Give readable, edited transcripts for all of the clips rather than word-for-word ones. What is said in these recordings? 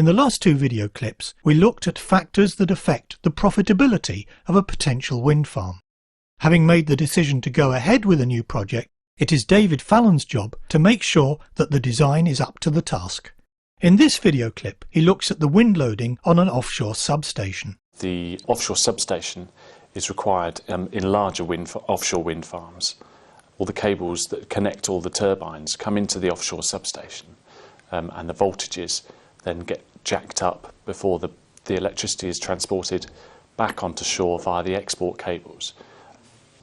In the last two video clips, we looked at factors that affect the profitability of a potential wind farm. Having made the decision to go ahead with a new project, it is David Fallon's job to make sure that the design is up to the task. In this video clip, he looks at the wind loading on an offshore substation. The offshore substation is required in larger offshore wind farms. All the cables that connect all the turbines come into the offshore substation, and the voltages then get jacked up before the electricity is transported back onto shore via the export cables.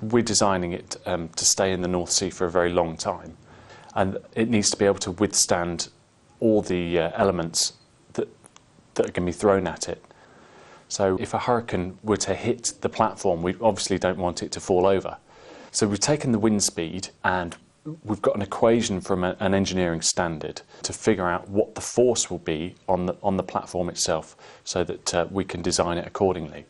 We're designing it to stay in the North Sea for a very long time, and it needs to be able to withstand all the elements that are going to be thrown at it. So if a hurricane were to hit the platform, we obviously don't want it to fall over. So we've taken the wind speed and we've got an equation from an engineering standard to figure out what the force will be on the platform itself, so that we can design it accordingly.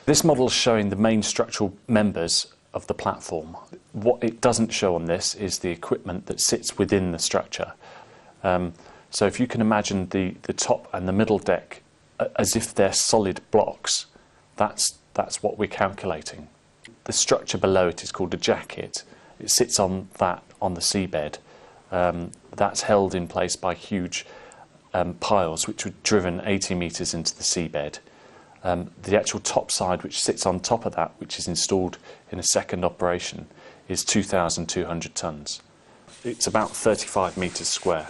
This model is showing the main structural members of the platform. What it doesn't show on this is the equipment that sits within the structure. So if you can imagine the top and the middle deck as if they're solid blocks, that's what we're calculating. The structure below it is called a jacket. It sits on the seabed. That's held in place by huge piles which were driven 80 metres into the seabed. The actual top side, which sits on top of that, which is installed in a second operation, is 2,200 tonnes. It's about 35 metres square.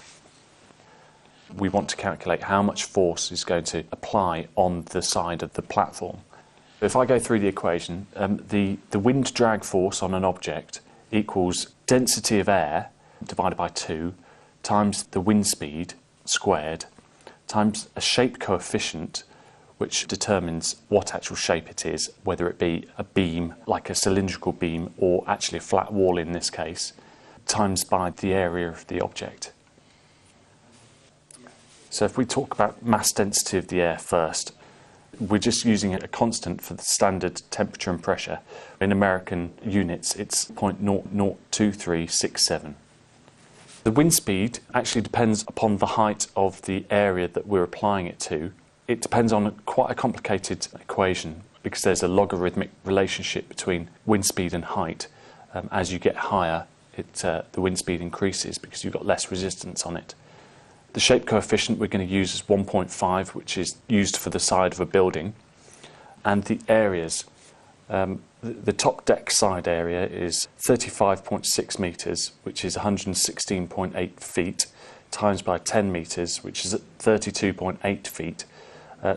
We want to calculate how much force is going to apply on the side of the platform. If I go through the equation, the wind drag force on an object equals density of air divided by 2 times the wind speed squared times a shape coefficient, which determines what actual shape it is, whether it be a beam, like a cylindrical beam, or actually a flat wall in this case, times by the area of the object. So if we talk about mass density of the air first, we're just using a constant for the standard temperature and pressure. In American units, it's 0.02367. The wind speed actually depends upon the height of the area that we're applying it to. It depends on quite a complicated equation, because there's a logarithmic relationship between wind speed and height. As you get higher, the wind speed increases because you've got less resistance on it. The shape coefficient we're going to use is 1.5, which is used for the side of a building. And the areas, the top deck side area is 35.6 metres, which is 116.8 feet, times by 10 metres, which is at 32.8 feet.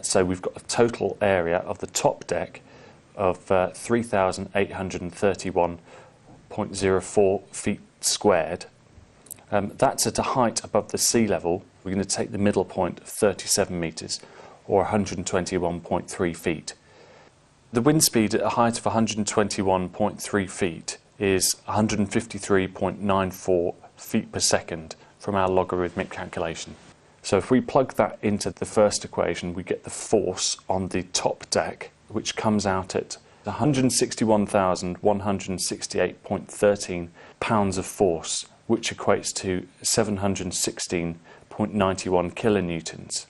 So we've got a total area of the top deck of 3,831.04 feet squared. That's at a height above the sea level. We're going to take the middle point of 37 metres, or 121.3 feet. The wind speed at a height of 121.3 feet is 153.94 feet per second from our logarithmic calculation. So if we plug that into the first equation, we get the force on the top deck, which comes out at 161,168.13 pounds of force, which equates to 716.91 kilonewtons.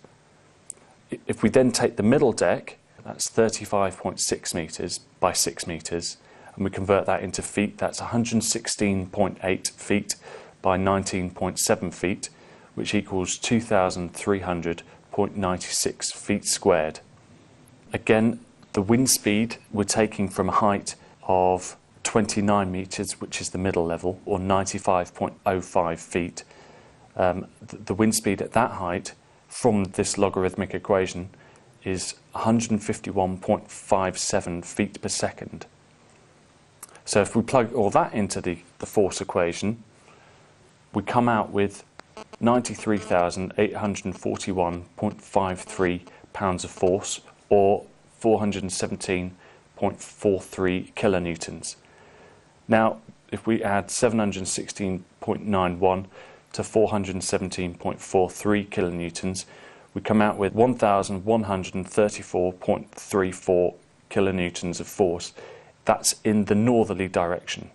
If we then take the middle deck, that's 35.6 metres by 6 metres, and we convert that into feet, that's 116.8 feet by 19.7 feet, which equals 2,300.96 feet squared. Again, the wind speed we're taking from a height of 29 metres, which is the middle level, or 95.05 feet. The wind speed at that height from this logarithmic equation is 151.57 feet per second. So if we plug all that into the force equation, we come out with 93,841.53 pounds of force, or 417.43 kilonewtons. Now, if we add 716.91 to 417.43 kilonewtons, we come out with 1,134.34 kilonewtons of force. That's in the northerly direction.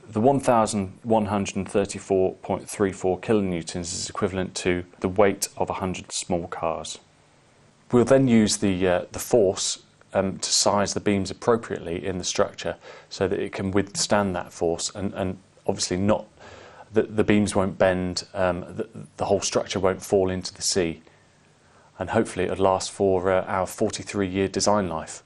The 1,134.34 kilonewtons is equivalent to the weight of 100 small cars. We'll then use the force to size the beams appropriately in the structure so that it can withstand that force, and obviously not the beams won't bend, the whole structure won't fall into the sea, and hopefully it'll last for our 43-year design life.